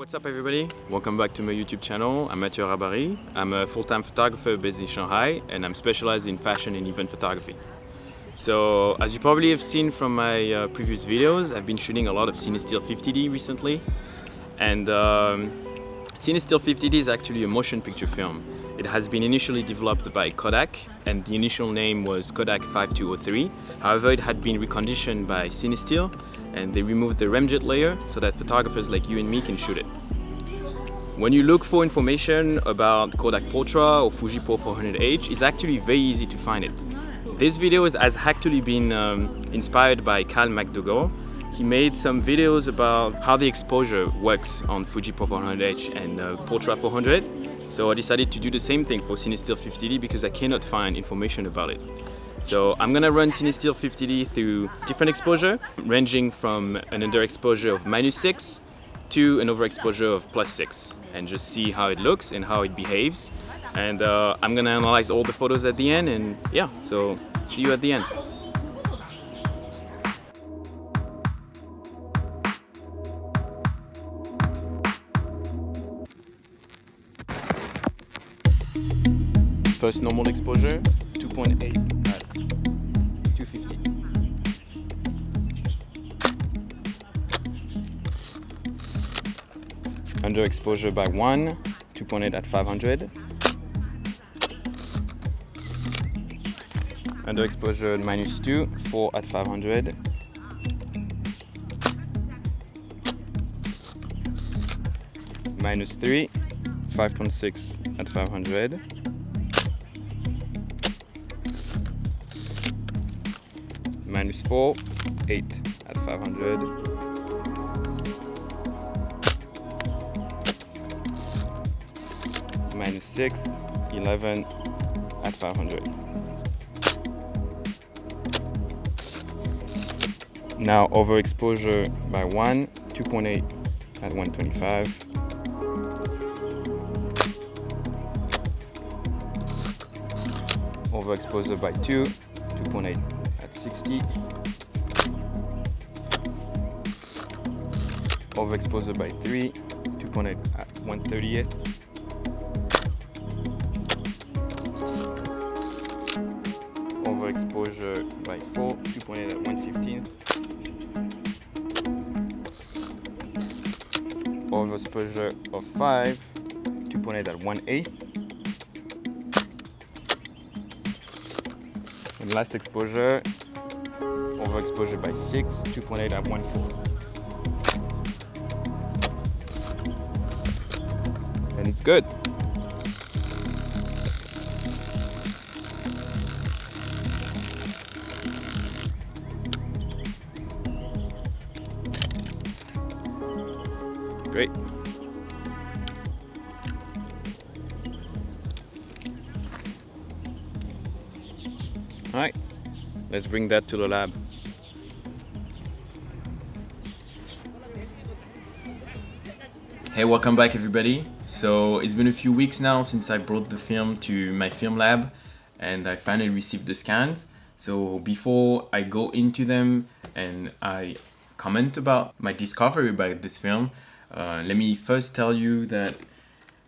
what's up everybody? Welcome back to my YouTube channel. I'm Mathieu Rabari. I'm a full-time photographer based in Shanghai and I'm specialized in fashion and event photography. So as you probably have seen from my previous videos, I've been shooting a lot of Cinestill 50D recently. And Cinestill 50D is actually a motion picture film. It has been initially developed by Kodak and the initial name was Kodak 500c. However, it had been reconditioned by Cinestill and they removed the Remjet Layer so that photographers like you and me can shoot it. When you look for information about Kodak Portra or Fuji Pro 400H, it's actually very easy to find it. This video has actually been inspired by Kyle McDougall. He made some videos about how the exposure works on Fuji Pro 400H and Portra 400. So I decided to do the same thing for Cinestill 50D because I cannot find information about it. So I'm gonna run Cinestill 50D through different exposure, ranging from an underexposure of -6 to an overexposure of +6, and just see how it looks and how it behaves. And I'm gonna analyze all the photos at the end, and yeah, so see you at the end. First normal exposure, 2.8 at 250. Underexposure by 1, 2.8 at 500. Underexposure -2, 4 at 500. -3, 5.6 at 500. -4, 8 at 500. -6, 11 at 500. Now overexposure by 1, 2.8 at 125. Overexposure by 2, 2.8 at 60. Overexposure by 3, 2.8 at 138. Overexposure by 4, 2.8 at 115. Overexposure of 5, 2.8 at 1.8. And last exposure, overexposure by 6, 2.8 at 1.4. And it's good. Great. All right, let's bring that to the lab. Hey, welcome back everybody. So it's been a few weeks now since I brought the film to my film lab and I finally received the scans. So before I go into them and I comment about my discovery about this film, let me first tell you that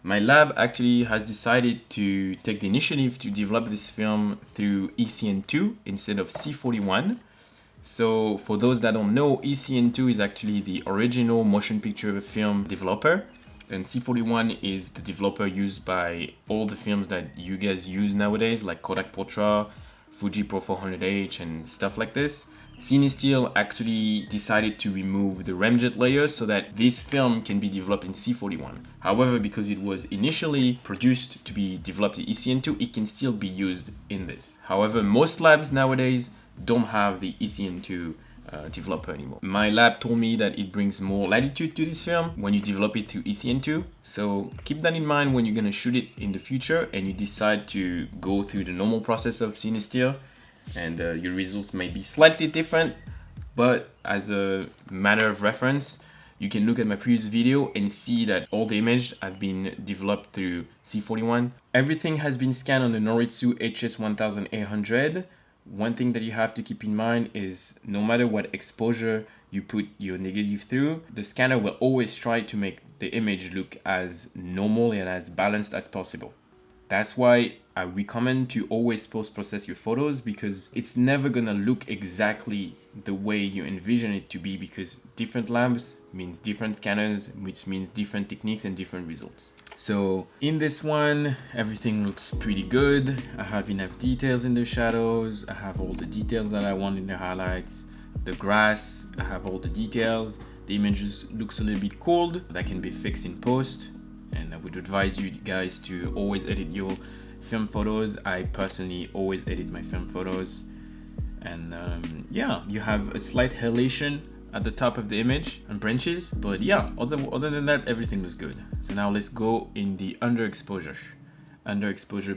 my lab actually has decided to take the initiative to develop this film through ECN2 instead of C41. So for those that don't know, ECN2 is actually the original motion picture film developer, and C41 is the developer used by all the films that you guys use nowadays, like Kodak Portra, Fuji Pro 400H and stuff like this. Cinestill actually decided to remove the Remjet layer so that this film can be developed in C41. However, because it was initially produced to be developed in ECN2, it can still be used in this. However, most labs nowadays don't have the ECN2 developer anymore. My lab told me that it brings more latitude to this film when you develop it through ECN2. So keep that in mind when you're gonna shoot it in the future and you decide to go through the normal process of Cinestill, and your results may be slightly different, but as a matter of reference, you can look at my previous video and see that all the images have been developed through C41. Everything has been scanned on the Noritsu HS1800. One thing that you have to keep in mind is no matter what exposure you put your negative through, the scanner will always try to make the image look as normal and as balanced as possible. That's why I recommend to always post-process your photos, because it's never gonna look exactly the way you envision it to be, because different labs means different scanners, which means different techniques and different results. So in this one, everything looks pretty good. I have enough details in the shadows. I have all the details that I want in the highlights. The grass, I have all the details. The images looks a little bit cold. That can be fixed in post. And I would advise you guys to always edit your film photos. I personally always edit my film photos. And yeah, you have a slight halation at the top of the image and branches, but yeah, other than that, everything looks good. So now let's go in the underexposure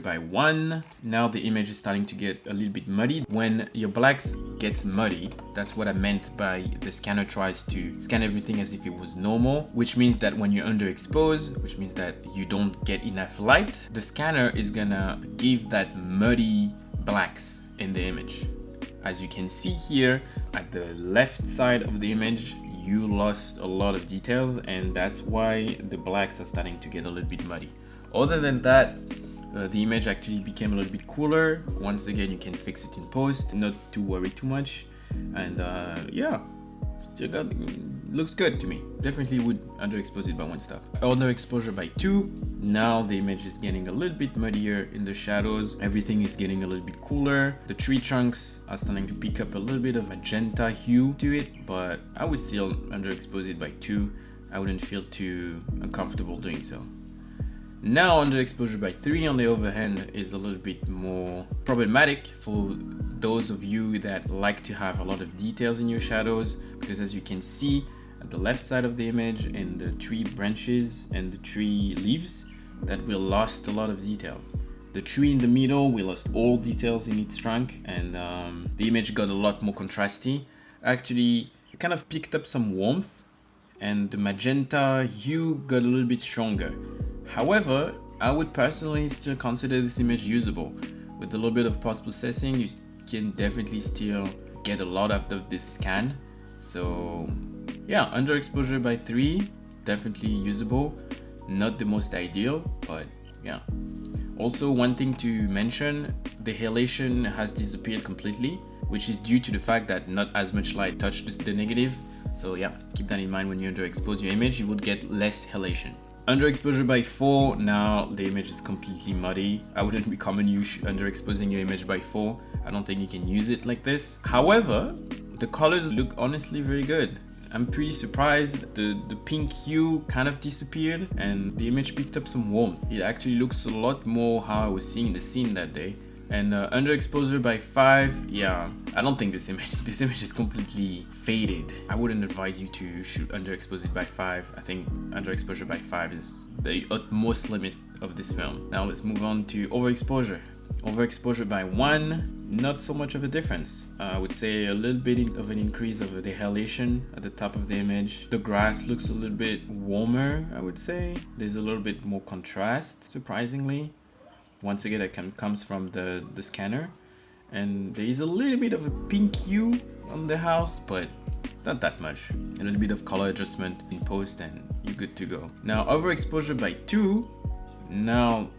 by 1. Now the image is starting to get a little bit muddy. When your blacks gets muddy, that's what I meant by the scanner tries to scan everything as if it was normal, which means that when you're underexposed, which means that you don't get enough light, the scanner is gonna give that muddy blacks in the image. As you can see here, at the left side of the image, you lost a lot of details, and that's why the blacks are starting to get a little bit muddy. Other than that, the image actually became a little bit cooler. Once again, you can fix it in post, not to worry too much. And yeah, still looks good to me. Definitely would underexpose it by 1 stop. Underexposure by 2. Now the image is getting a little bit muddier in the shadows. Everything is getting a little bit cooler. The tree trunks are starting to pick up a little bit of magenta hue to it, but I would still underexpose it by 2. I wouldn't feel too uncomfortable doing so. Now underexposure by 3 on the other hand is a little bit more problematic for those of you that like to have a lot of details in your shadows, because as you can see at the left side of the image, in the tree branches and the tree leaves, that we lost a lot of details. The tree in the middle, we lost all details in its trunk, and the image got a lot more contrasty. Actually, it kind of picked up some warmth, and the magenta hue got a little bit stronger. However, I would personally still consider this image usable. With a little bit of post-processing, you can definitely still get a lot out of this scan. So yeah, underexposure by 3, definitely usable. Not the most ideal, but yeah. Also, one thing to mention, the halation has disappeared completely, which is due to the fact that not as much light touched the negative. So yeah, keep that in mind when you underexpose your image, you would get less halation. Underexposure by 4, now the image is completely muddy. I wouldn't recommend you underexposing your image by 4. I don't think you can use it like this. However, the colors look honestly very good. I'm pretty surprised. The pink hue kind of disappeared and the image picked up some warmth. It actually looks a lot more how I was seeing the scene that day. And underexposure by 5, yeah, I don't think this image is completely faded. I wouldn't advise you to shoot underexpose it by 5. I think underexposure by 5 is the utmost limit of this film. Now let's move on to overexposure. Overexposure by 1, not so much of a difference. I would say a little bit of an increase of the halation at the top of the image. The grass looks a little bit warmer, I would say. There's a little bit more contrast, surprisingly. Once again, that comes from the scanner. And there is a little bit of a pink hue on the house, but not that much. A little bit of color adjustment in post and you're good to go. Now, overexposure by 2, now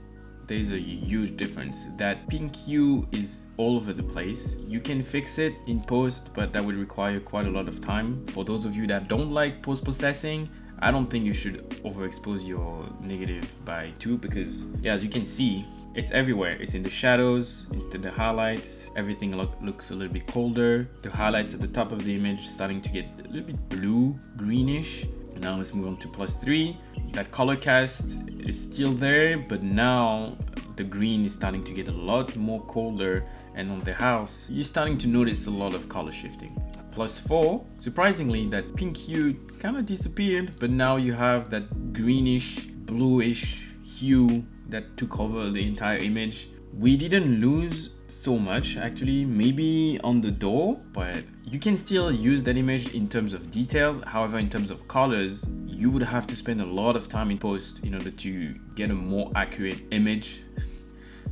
there's a huge difference. That pink hue is all over the place. You can fix it in post, but that would require quite a lot of time. For those of you that don't like post-processing, I don't think you should overexpose your negative by 2 because, yeah, as you can see, it's everywhere. It's in the shadows, it's in the highlights. Everything looks a little bit colder. The highlights at the top of the image starting to get a little bit blue, greenish. Now let's move on to +3. That color cast is still there, but now the green is starting to get a lot more colder, and on the house, you're starting to notice a lot of color shifting. +4, surprisingly, that pink hue kind of disappeared, but now you have that greenish, bluish hue that took over the entire image. We didn't lose so much actually, maybe on the door, but you can still use that image in terms of details. However, in terms of colors, you would have to spend a lot of time in post in order to get a more accurate image.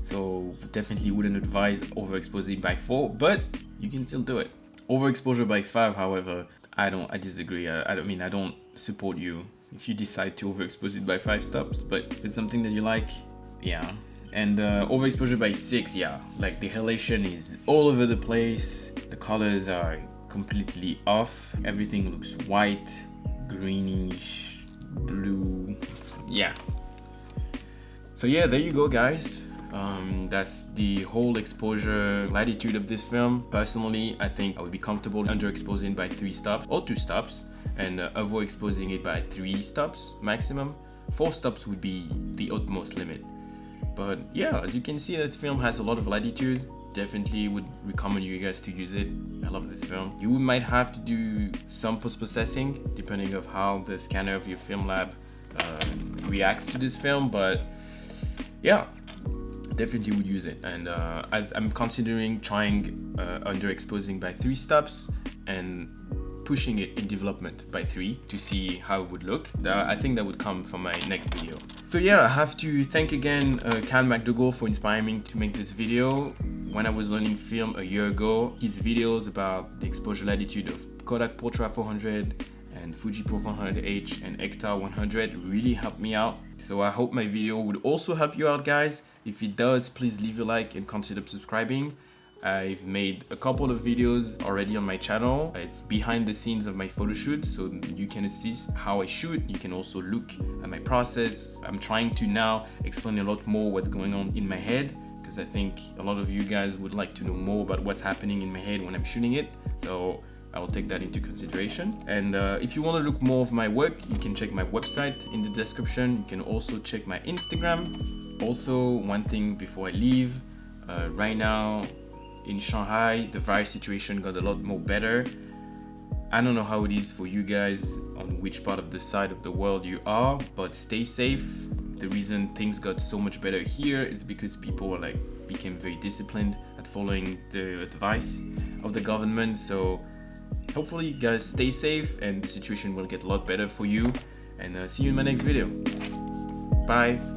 So definitely wouldn't advise overexposing by 4, but you can still do it. Overexposure by 5, however, I disagree. I don't support you if you decide to overexpose it by 5 stops, but if it's something that you like, yeah. And overexposure by 6, yeah, like the halation is all over the place, the colors are completely off, everything looks white, greenish, blue, yeah. So yeah, there you go guys. That's the whole exposure latitude of this film. Personally, I think I would be comfortable underexposing by 3 stops or 2 stops and overexposing it by 3 stops maximum. 4 stops would be the utmost limit. But yeah, as you can see, this film has a lot of latitude. Definitely would recommend you guys to use it. I love this film. You might have to do some post-processing depending of how the scanner of your film lab reacts to this film, but yeah, definitely would use it. And I'm considering trying underexposing by 3 stops and pushing it in development by 3 to see how it would look. I think that would come from my next video. So yeah, I have to thank again Kyle McDougall for inspiring me to make this video. When I was learning film a year ago, his videos about the exposure latitude of Kodak Portra 400 and Fuji Pro 400H and Ektar 100 really helped me out. So I hope my video would also help you out guys. If it does, please leave a like and consider subscribing. I've made a couple of videos already on my channel. It's behind the scenes of my photo shoot, so you can assist how I shoot. You can also look at my process. I'm trying to now explain a lot more what's going on in my head, because I think a lot of you guys would like to know more about what's happening in my head when I'm shooting it. So I will take that into consideration. And if you want to look more of my work, you can check my website in the description. You can also check my Instagram. Also, one thing before I leave, right now in Shanghai, the virus situation got a lot more better. I don't know how it is for you guys on which part of the side of the world you are, but stay safe. The reason things got so much better here is because people became very disciplined at following the advice of the government. So hopefully you guys stay safe and the situation will get a lot better for you. And see you in my next video. Bye.